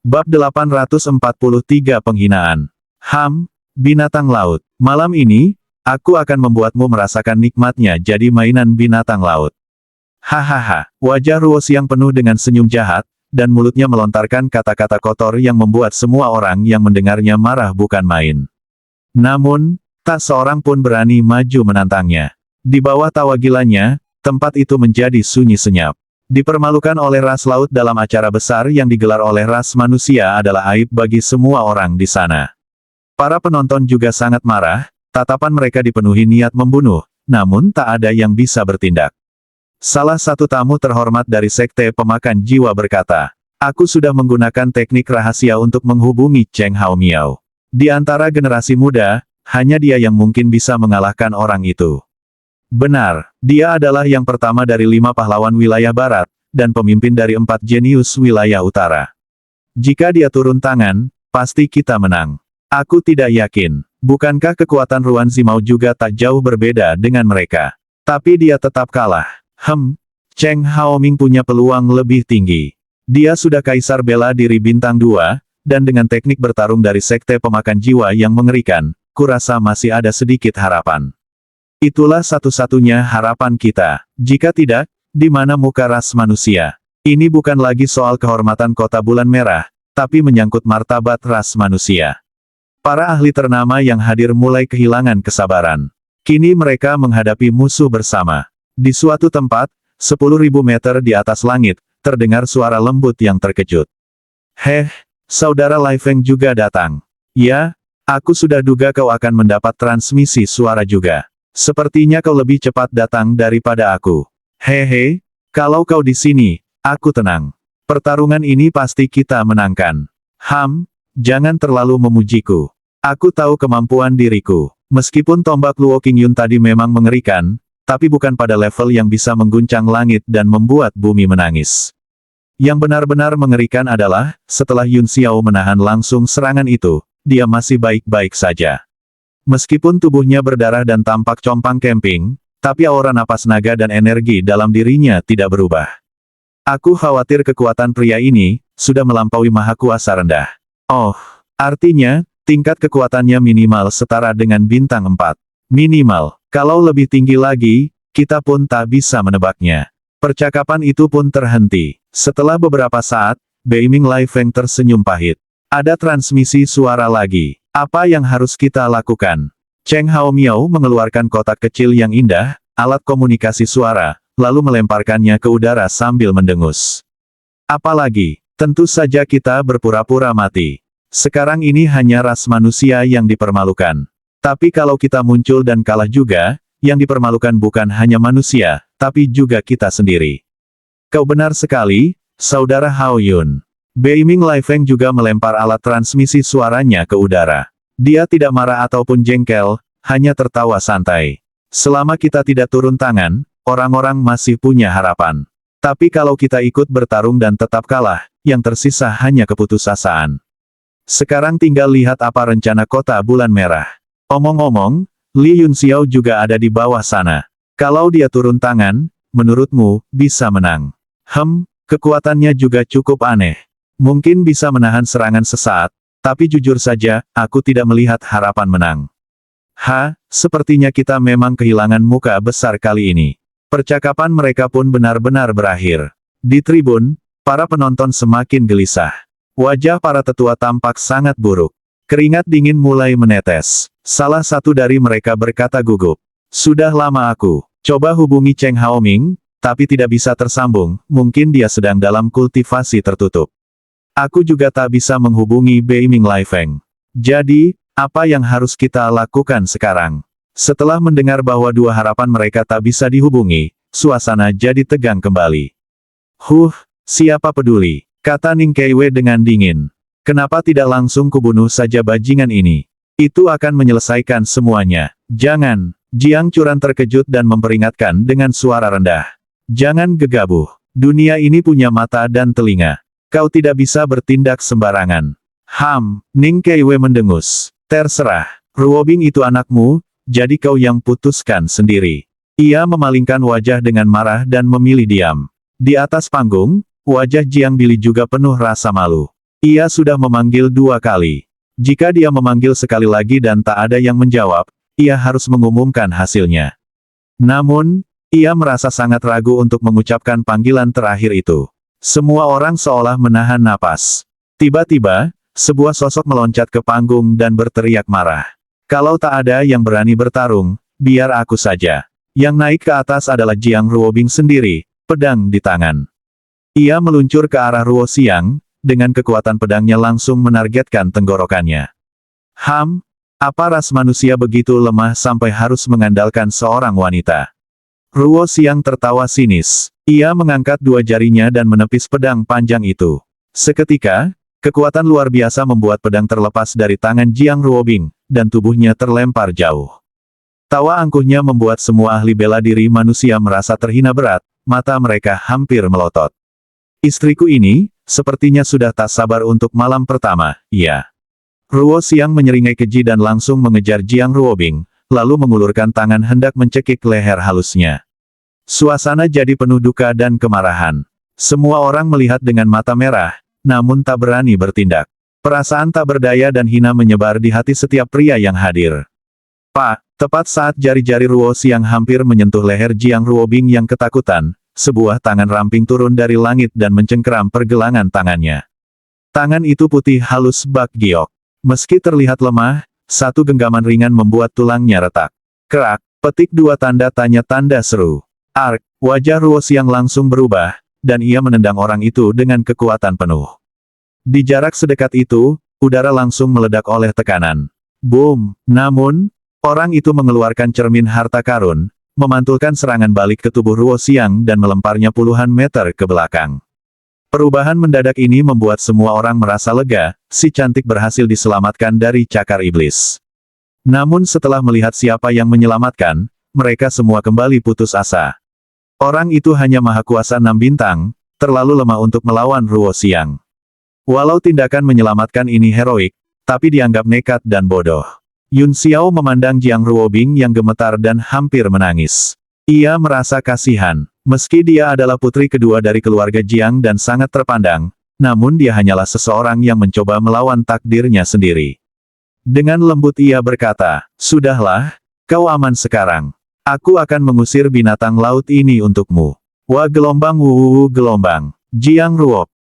Bab 843 Penghinaan. Binatang laut. Malam ini, aku akan membuatmu merasakan nikmatnya jadi mainan binatang laut. Hahaha. Wajah Ruoxiang penuh dengan senyum jahat, dan mulutnya melontarkan kata-kata kotor yang membuat semua orang yang mendengarnya marah bukan main. Namun, tak seorang pun berani maju menantangnya. Di bawah tawa gilanya, tempat itu menjadi sunyi senyap. Dipermalukan oleh ras laut dalam acara besar yang digelar oleh ras manusia adalah aib bagi semua orang di sana. Para penonton juga sangat marah, tatapan mereka dipenuhi niat membunuh, namun tak ada yang bisa bertindak. Salah satu tamu terhormat dari Sekte Pemakan Jiwa berkata, "Aku sudah menggunakan teknik rahasia untuk menghubungi Cheng Haomiao. Di antara generasi muda, hanya dia yang mungkin bisa mengalahkan orang itu." Benar, dia adalah yang pertama dari 5 pahlawan wilayah barat, dan pemimpin dari 4 jenius wilayah utara. Jika dia turun tangan, pasti kita menang. Aku tidak yakin, bukankah kekuatan Ruan Zimao juga tak jauh berbeda dengan mereka? Tapi dia tetap kalah. Cheng Haoming punya peluang lebih tinggi. Dia sudah kaisar bela diri bintang 2, dan dengan teknik bertarung dari Sekte Pemakan Jiwa yang mengerikan, kurasa masih ada sedikit harapan. Itulah satu-satunya harapan kita. Jika tidak, di mana muka ras manusia? Ini bukan lagi soal kehormatan kota bulan merah, tapi menyangkut martabat ras manusia. Para ahli ternama yang hadir mulai kehilangan kesabaran. Kini mereka menghadapi musuh bersama. Di suatu tempat, 10.000 meter di atas langit, terdengar suara lembut yang terkejut. Saudara Lai Feng juga datang. Ya, aku sudah duga kau akan mendapat transmisi suara juga. Sepertinya kau lebih cepat datang daripada aku. Hehe, kalau kau di sini, aku tenang. Pertarungan ini pasti kita menangkan. Jangan terlalu memujiku. Aku tahu kemampuan diriku. Meskipun tombak Luo Qingyun tadi memang mengerikan, tapi bukan pada level yang bisa mengguncang langit dan membuat bumi menangis. Yang benar-benar mengerikan adalah, setelah Yun Xiao menahan langsung serangan itu, dia masih baik-baik saja. Meskipun tubuhnya berdarah dan tampak compang camping, tapi aura napas naga dan energi dalam dirinya tidak berubah. Aku khawatir kekuatan pria ini, sudah melampaui maha kuasa rendah. Artinya, tingkat kekuatannya minimal setara dengan bintang 4. Minimal, kalau lebih tinggi lagi, kita pun tak bisa menebaknya. Percakapan itu pun terhenti. Setelah beberapa saat, Beiming Lai Feng tersenyum pahit. Ada transmisi suara lagi. Apa yang harus kita lakukan? Cheng Haomiao mengeluarkan kotak kecil yang indah, alat komunikasi suara, lalu melemparkannya ke udara sambil mendengus. Apalagi, tentu saja kita berpura-pura mati. Sekarang ini hanya ras manusia yang dipermalukan. Tapi kalau kita muncul dan kalah juga, yang dipermalukan bukan hanya manusia, tapi juga kita sendiri. Kau benar sekali, Saudara Hao Yun. Beiming Lai Feng juga melempar alat transmisi suaranya ke udara. Dia tidak marah ataupun jengkel, hanya tertawa santai. Selama kita tidak turun tangan, orang-orang masih punya harapan. Tapi kalau kita ikut bertarung dan tetap kalah, yang tersisa hanya keputusasaan. Sekarang tinggal lihat apa rencana kota bulan merah. Omong-omong, Li Yun Xiao juga ada di bawah sana. Kalau dia turun tangan, menurutmu, bisa menang. Kekuatannya juga cukup aneh. Mungkin bisa menahan serangan sesaat, tapi jujur saja, aku tidak melihat harapan menang. Sepertinya kita memang kehilangan muka besar kali ini. Percakapan mereka pun benar-benar berakhir. Di tribun, para penonton semakin gelisah. Wajah para tetua tampak sangat buruk. Keringat dingin mulai menetes. Salah satu dari mereka berkata gugup. Sudah lama aku coba hubungi Cheng Haoming, tapi tidak bisa tersambung, mungkin dia sedang dalam kultivasi tertutup. Aku juga tak bisa menghubungi Beiming Lai Feng. Jadi, apa yang harus kita lakukan sekarang? Setelah mendengar bahwa dua harapan mereka tak bisa dihubungi, suasana jadi tegang kembali. Siapa peduli? Kata Ning Keiwei dengan dingin. Kenapa tidak langsung kubunuh saja bajingan ini? Itu akan menyelesaikan semuanya. Jangan. Jiang Churan terkejut dan memperingatkan dengan suara rendah. Jangan gegabah. Dunia ini punya mata dan telinga. Kau tidak bisa bertindak sembarangan. Ning Keiwei mendengus. Terserah. Ruobing itu anakmu, jadi kau yang putuskan sendiri. Ia memalingkan wajah dengan marah dan memilih diam. Di atas panggung, wajah Jiang Bili juga penuh rasa malu. Ia sudah memanggil 2 kali. Jika dia memanggil sekali lagi dan tak ada yang menjawab, ia harus mengumumkan hasilnya. Namun, ia merasa sangat ragu untuk mengucapkan panggilan terakhir itu. Semua orang seolah menahan napas. Tiba-tiba, sebuah sosok meloncat ke panggung dan berteriak marah. Kalau tak ada yang berani bertarung, biar aku saja. Yang naik ke atas adalah Jiang Ruobing sendiri, pedang di tangan. Ia meluncur ke arah Ruo Xiang, dengan kekuatan pedangnya langsung menargetkan tenggorokannya. Apa ras manusia begitu lemah sampai harus mengandalkan seorang wanita? Ruo Xiang tertawa sinis. Ia mengangkat 2 jarinya dan menepis pedang panjang itu. Seketika, kekuatan luar biasa membuat pedang terlepas dari tangan Jiang Ruobing, dan tubuhnya terlempar jauh. Tawa angkuhnya membuat semua ahli bela diri manusia merasa terhina berat, mata mereka hampir melotot. Istriku ini, sepertinya sudah tak sabar untuk malam pertama, iya. Ruo Xiang menyeringai keji dan langsung mengejar Jiang Ruobing, lalu mengulurkan tangan hendak mencekik leher halusnya. Suasana jadi penuh duka dan kemarahan. Semua orang melihat dengan mata merah, namun tak berani bertindak. Perasaan tak berdaya dan hina menyebar di hati setiap pria yang hadir. Pak, tepat saat jari-jari Ruo Xiang hampir menyentuh leher Jiang Ruobing yang ketakutan, sebuah tangan ramping turun dari langit dan mencengkeram pergelangan tangannya. Tangan itu putih halus bak giok. Meski terlihat lemah, satu genggaman ringan membuat tulangnya retak. Kerak, petik 2 tanda tanya tanda seru. Ark, wajah Ruo Xiang langsung berubah, dan ia menendang orang itu dengan kekuatan penuh. Di jarak sedekat itu, udara langsung meledak oleh tekanan. Boom! Namun, orang itu mengeluarkan cermin harta karun, memantulkan serangan balik ke tubuh Ruo Xiang dan melemparnya puluhan meter ke belakang. Perubahan mendadak ini membuat semua orang merasa lega, si cantik berhasil diselamatkan dari cakar iblis. Namun setelah melihat siapa yang menyelamatkan, mereka semua kembali putus asa. Orang itu hanya maha kuasa 6 bintang, terlalu lemah untuk melawan Ruo Xiang. Walau tindakan menyelamatkan ini heroik, tapi dianggap nekat dan bodoh. Yun Xiao memandang Jiang Ruobing yang gemetar dan hampir menangis. Ia merasa kasihan. Meski dia adalah putri kedua dari keluarga Jiang dan sangat terpandang, namun dia hanyalah seseorang yang mencoba melawan takdirnya sendiri. Dengan lembut ia berkata, "Sudahlah, kau aman sekarang. Aku akan mengusir binatang laut ini untukmu." Wah gelombang gelombang. Jiang Ruo,